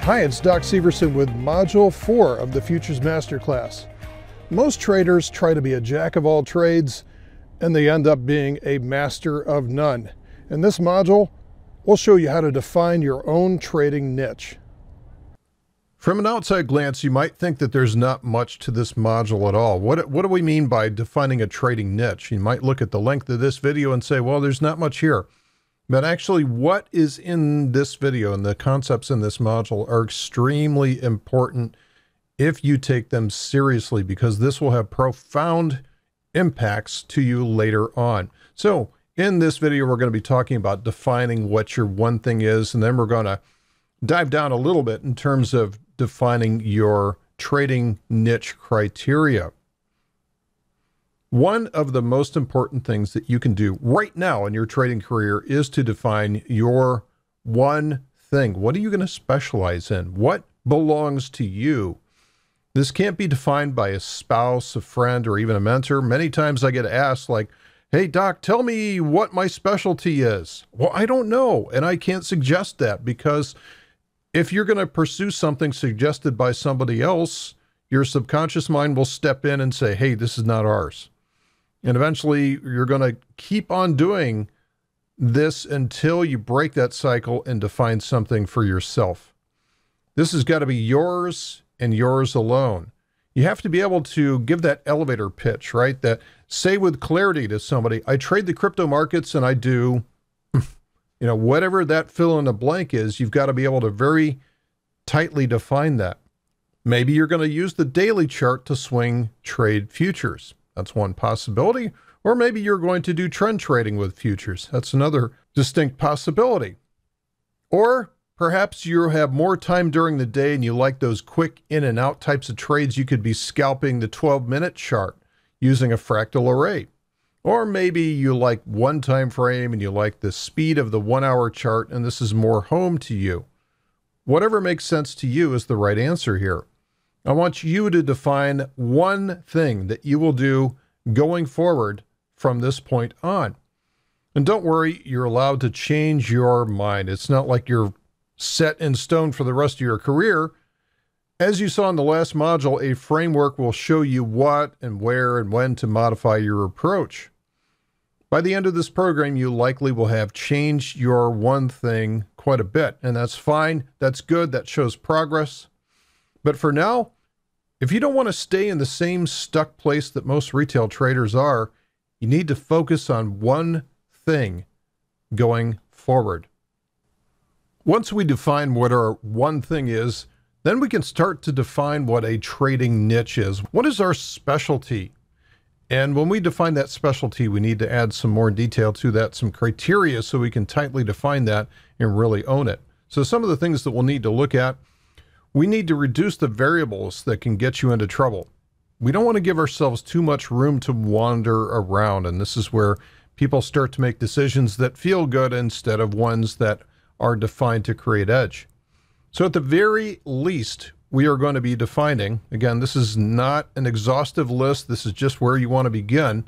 Hi, it's Doc Severson with Module 4 of the Futures Masterclass. Most traders try to be a jack of all trades, and they end up being a master of none. In this module, we'll show you how to define your own trading niche. From an outside glance, you might think that there's not much to this module at all. What do we mean by defining a trading niche? You might look at the length of this video and say, well, there's not much here. But actually, what is in this video and the concepts in this module are extremely important if you take them seriously, because this will have profound impacts to you later on. So in this video, we're going to be talking about defining what your one thing is, and then we're going to dive down a little bit in terms of defining your trading niche criteria. One of the most important things that you can do right now in your trading career is to define your one thing. What are you going to specialize in? What belongs to you? This can't be defined by a spouse, a friend, or even a mentor. Many times I get asked like, hey, Doc, tell me what my specialty is. Well, I don't know, and I can't suggest that, because if you're going to pursue something suggested by somebody else, your subconscious mind will step in and say, hey, this is not ours. And eventually you're going to keep on doing this until you break that cycle and define something for yourself. This has got to be yours and yours alone. You have to be able to give that elevator pitch, right? That say with clarity to somebody, I trade the crypto markets and I do, whatever that fill in the blank is, you've got to be able to very tightly define that. Maybe you're going to use the daily chart to swing trade futures. That's one possibility. Or maybe you're going to do trend trading with futures. That's another distinct possibility. Or perhaps you have more time during the day and you like those quick in and out types of trades. You could be scalping the 12-minute chart using a fractal array. Or maybe you like one time frame and you like the speed of the 1 hour chart, and this is more home to you. Whatever makes sense to you is the right answer here. I want you to define one thing that you will do going forward from this point on. And don't worry, you're allowed to change your mind. It's not like you're set in stone for the rest of your career. As you saw in the last module, a framework will show you what and where and when to modify your approach. By the end of this program, you likely will have changed your one thing quite a bit, and that's fine. That's good. That shows progress. But for now, if you don't want to stay in the same stuck place that most retail traders are, you need to focus on one thing going forward. Once we define what our one thing is, then we can start to define what a trading niche is. What is our specialty? And when we define that specialty, we need to add some more detail to that, some criteria, so we can tightly define that and really own it. So some of the things that we'll need to look at: we need to reduce the variables that can get you into trouble. We don't want to give ourselves too much room to wander around, and this is where people start to make decisions that feel good instead of ones that are defined to create edge. So at the very least, we are going to be defining, again, this is not an exhaustive list, this is just where you want to begin,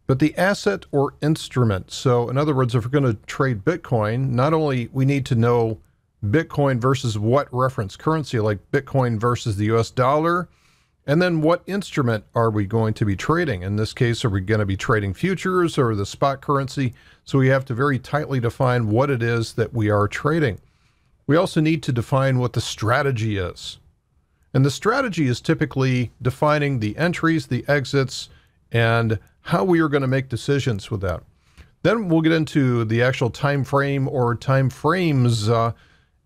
but the asset or instrument. So in other words, if we're going to trade Bitcoin, not only we need to know Bitcoin versus what reference currency, like Bitcoin versus the US dollar, and then what instrument are we going to be trading? In this case, are we going to be trading futures or the spot currency? So we have to very tightly define what it is that we are trading. We also need to define what the strategy is. And the strategy is typically defining the entries, the exits, and how we are going to make decisions with that. Then we'll get into the actual time frame or time frames.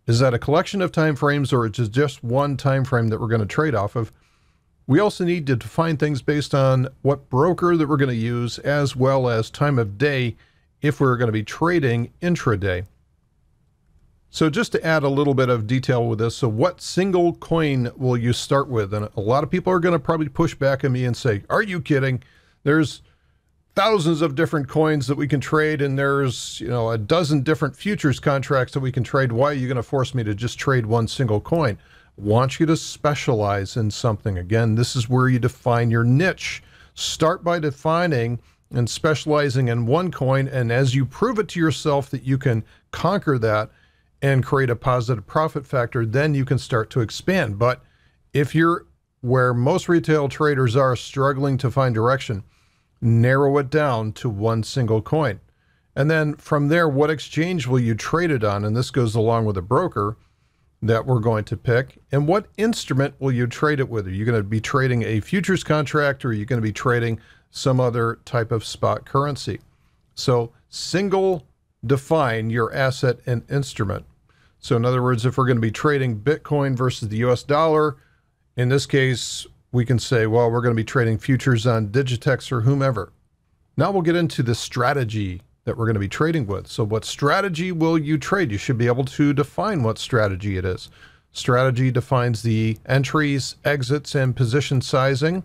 Is that a collection of time frames, or is it just one time frame that we're going to trade off of? We also need to define things based on what broker that we're going to use, as well as time of day if we're going to be trading intraday. So just to add a little bit of detail with this, so what single coin will you start with? And a lot of people are going to probably push back at me and say, are you kidding? There's thousands of different coins that we can trade, and there's a dozen different futures contracts that we can trade. Why are you going to force me to just trade one single coin? I want you to specialize in something. Again, this is where you define your niche. Start by defining and specializing in one coin, and as you prove it to yourself that you can conquer that and create a positive profit factor, then you can start to expand. But if you're where most retail traders are, struggling to find direction, narrow it down to one single coin. And then from there, what exchange will you trade it on? And this goes along with a broker that we're going to pick. And what instrument will you trade it with? Are you going to be trading a futures contract, or are you going to be trading some other type of spot currency? So single define your asset and instrument. So in other words, if we're going to be trading Bitcoin versus the US dollar, in this case, we can say, well, we're going to be trading futures on Digitex or whomever. Now we'll get into the strategy that we're going to be trading with. So what strategy will you trade? You should be able to define what strategy it is. Strategy defines the entries, exits, and position sizing.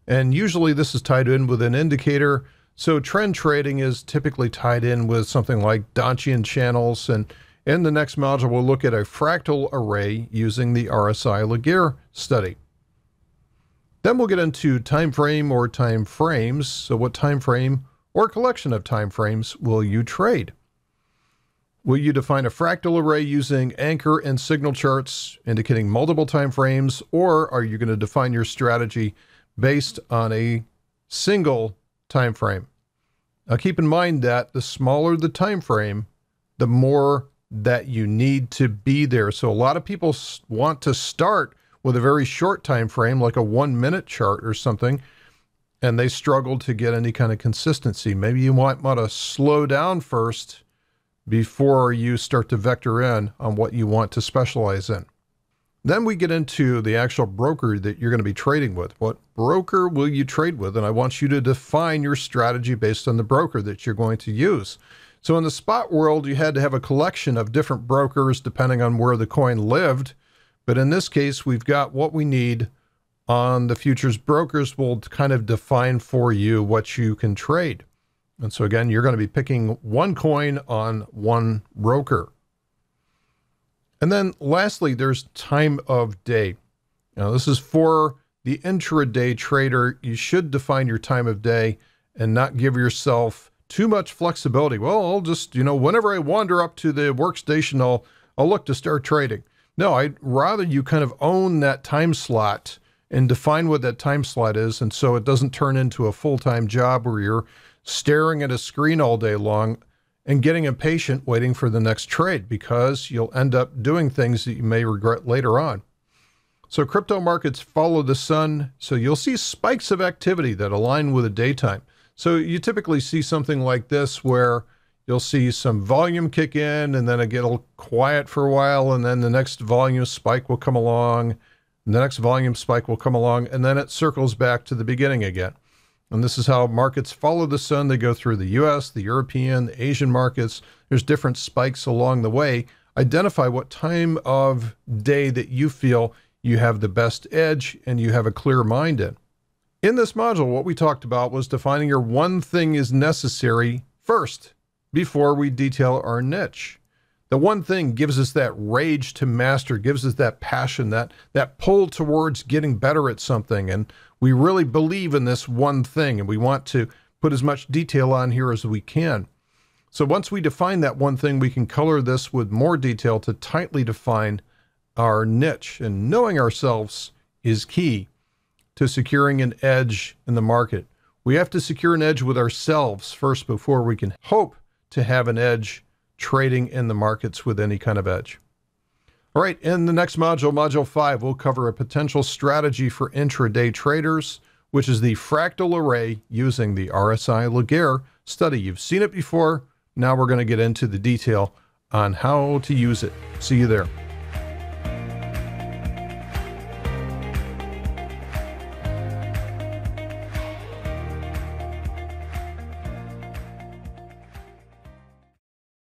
And usually this is tied in with an indicator. So trend trading is typically tied in with something like Donchian channels. And in the next module, we'll look at a fractal array using the RSI-Laguerre study. Then we'll get into time frame or time frames. So what time frame or collection of time frames will you trade? Will you define a fractal array using anchor and signal charts indicating multiple time frames, or are you going to define your strategy based on a single time frame? Now keep in mind that the smaller the time frame, the more that you need to be there. So a lot of people want to start with a very short time frame, like a 1 minute chart or something, and they struggle to get any kind of consistency. Maybe you might want to slow down first before you start to vector in on what you want to specialize in. Then we get into the actual broker that you're going to be trading with. What broker will you trade with? And I want you to define your strategy based on the broker that you're going to use. So in the spot world, you had to have a collection of different brokers depending on where the coin lived. But in this case, we've got what we need on the futures. Brokers will kind of define for you what you can trade. And so again, you're going to be picking one coin on one broker. And then lastly, there's time of day. Now this is for the intraday trader. You should define your time of day and not give yourself too much flexibility. Well, I'll just, whenever I wander up to the workstation, I'll look to start trading. No, I'd rather you kind of own that time slot and define what that time slot is. And so it doesn't turn into a full-time job where you're staring at a screen all day long and getting impatient waiting for the next trade, because you'll end up doing things that you may regret later on. So crypto markets follow the sun. So you'll see spikes of activity that align with the daytime. So you typically see something like this where you'll see some volume kick in and then it get a little quiet for a while, and then the next volume spike will come along, and the next volume spike will come along, and then it circles back to the beginning again. And this is how markets follow the sun. They go through the US, the European, the Asian markets. There's different spikes along the way. Identify what time of day that you feel you have the best edge and you have a clear mind in. In this module, what we talked about was defining your one thing is necessary first before we detail our niche. The one thing gives us that rage to master, gives us that passion, that pull towards getting better at something. And we really believe in this one thing, and we want to put as much detail on here as we can. So once we define that one thing, we can color this with more detail to tightly define our niche. And knowing ourselves is key to securing an edge in the market. We have to secure an edge with ourselves first before we can hope to have an edge trading in the markets with any kind of edge. All right, in the next module, Module 5, we'll cover a potential strategy for intraday traders, which is the fractal array using the RSI-Laguerre study. You've seen it before. Now we're going to get into the detail on how to use it. See you there.